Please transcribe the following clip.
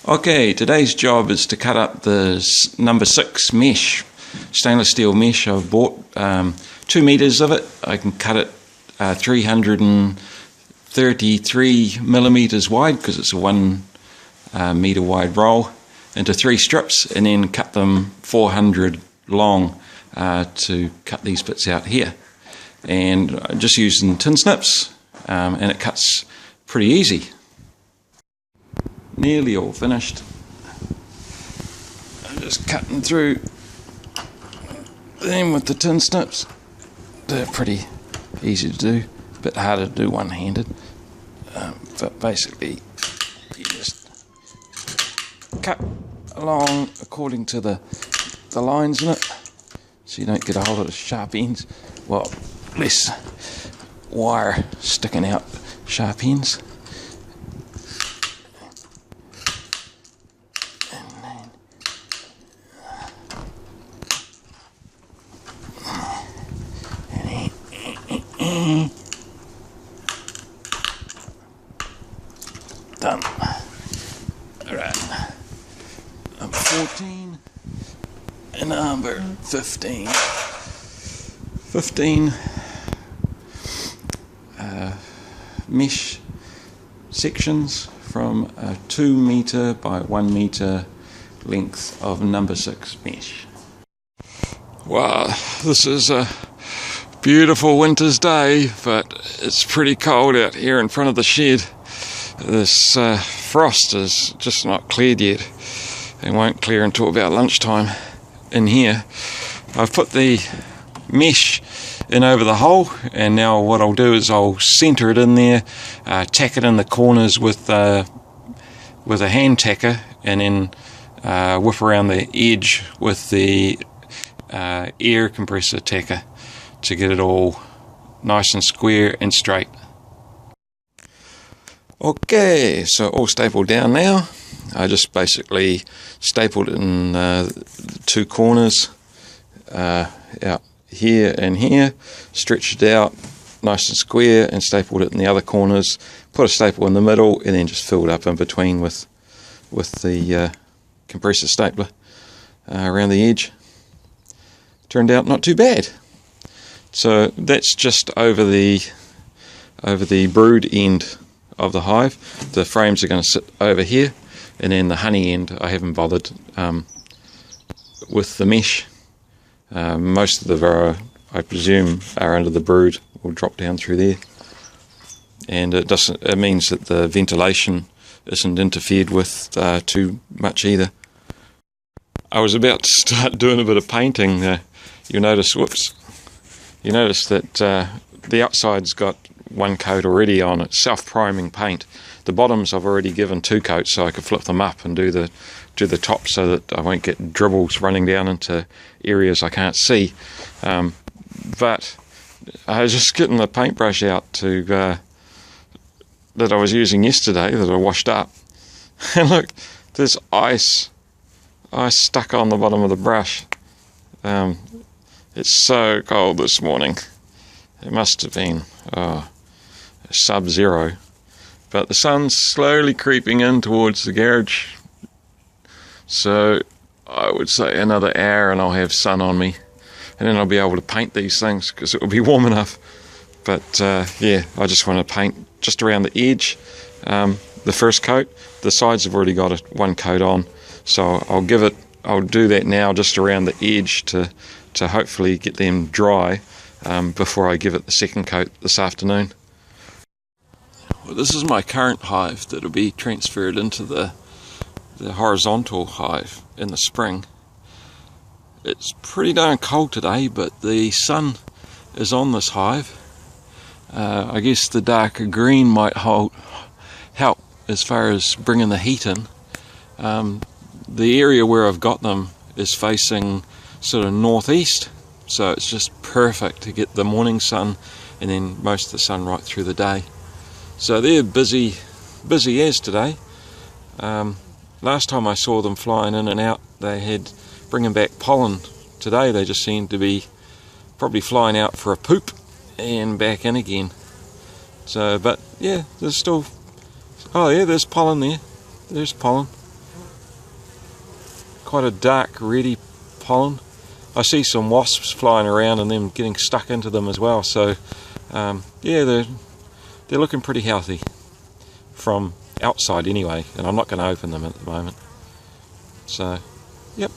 Okay, today's job is to cut up the number 6 mesh, stainless steel mesh. I've bought 2 meters of it. I can cut it 333 millimeters wide because it's a 1 meter wide roll into 3 strips, and then cut them 400 long to cut these bits out here. And I'm just using tin snips, and it cuts pretty easy. Nearly all finished. I'm just cutting through them with the tin snips. They're pretty easy to do, a bit harder to do one-handed, but basically you just cut along according to the lines in it, so you don't get a whole lot of sharp ends. Well, less wire sticking out sharp ends. Done. Alright. Number 14 and number 15. 15 mesh sections from a 2 meter by 1 meter length of number 6 mesh. Wow, this is a beautiful winter's day, but it's pretty cold out here in front of the shed. This frost is just not cleared yet. It won't clear until about lunchtime in here. I've put the mesh in over the hole, and now what I'll do is I'll centre it in there, tack it in the corners with a hand tacker, and then whip around the edge with the air compressor tacker to get it all nice and square and straight. Okay, so all stapled down now. I just basically stapled it in the 2 corners, out here and here, stretched it out nice and square, and stapled it in the other corners, put a staple in the middle, and then just filled up in between with the compressor stapler around the edge. Turned out not too bad. So that's just over the brood end of the hive. The frames are going to sit over here, and then the honey end I haven't bothered with the mesh. Most of the varroa, I presume, are under the brood, will drop down through there, and it means that the ventilation isn't interfered with too much either. I was about to start doing a bit of painting. You notice that the outside's got 1 coat already on it, self-priming paint. The bottoms I've already given 2 coats, so I could flip them up and do the top so that I won't get dribbles running down into areas I can't see. But I was just getting the paintbrush out that I was using yesterday, that I washed up, and look, there's ice stuck on the bottom of the brush. It's so cold this morning. It must have been sub-zero, but the sun's slowly creeping in towards the garage, so I would say another hour and I'll have sun on me, and then I'll be able to paint these things because it will be warm enough. But yeah, I just want to paint just around the edge, the first coat. The sides have already got 1 coat on, so I'll do that now just around the edge to hopefully get them dry before I give it the 2nd coat this afternoon. Well, this is my current hive that will be transferred into the horizontal hive in the spring. It's pretty darn cold today, but the sun is on this hive. I guess the darker green might help as far as bringing the heat in. The area where I've got them is facing sort of northeast, so it's just perfect to get the morning sun and then most of the sun right through the day. So they're busy as today. Last time I saw them flying in and out, they had bringing back pollen. Today they just seem to be probably flying out for a poop and back in again. So, but yeah, there's still, oh yeah, there's pollen there. There's pollen. quite a dark reddy pollen. I see some wasps flying around and them getting stuck into them as well, so yeah, they're looking pretty healthy from outside anyway, and I'm not going to open them at the moment. So, yep.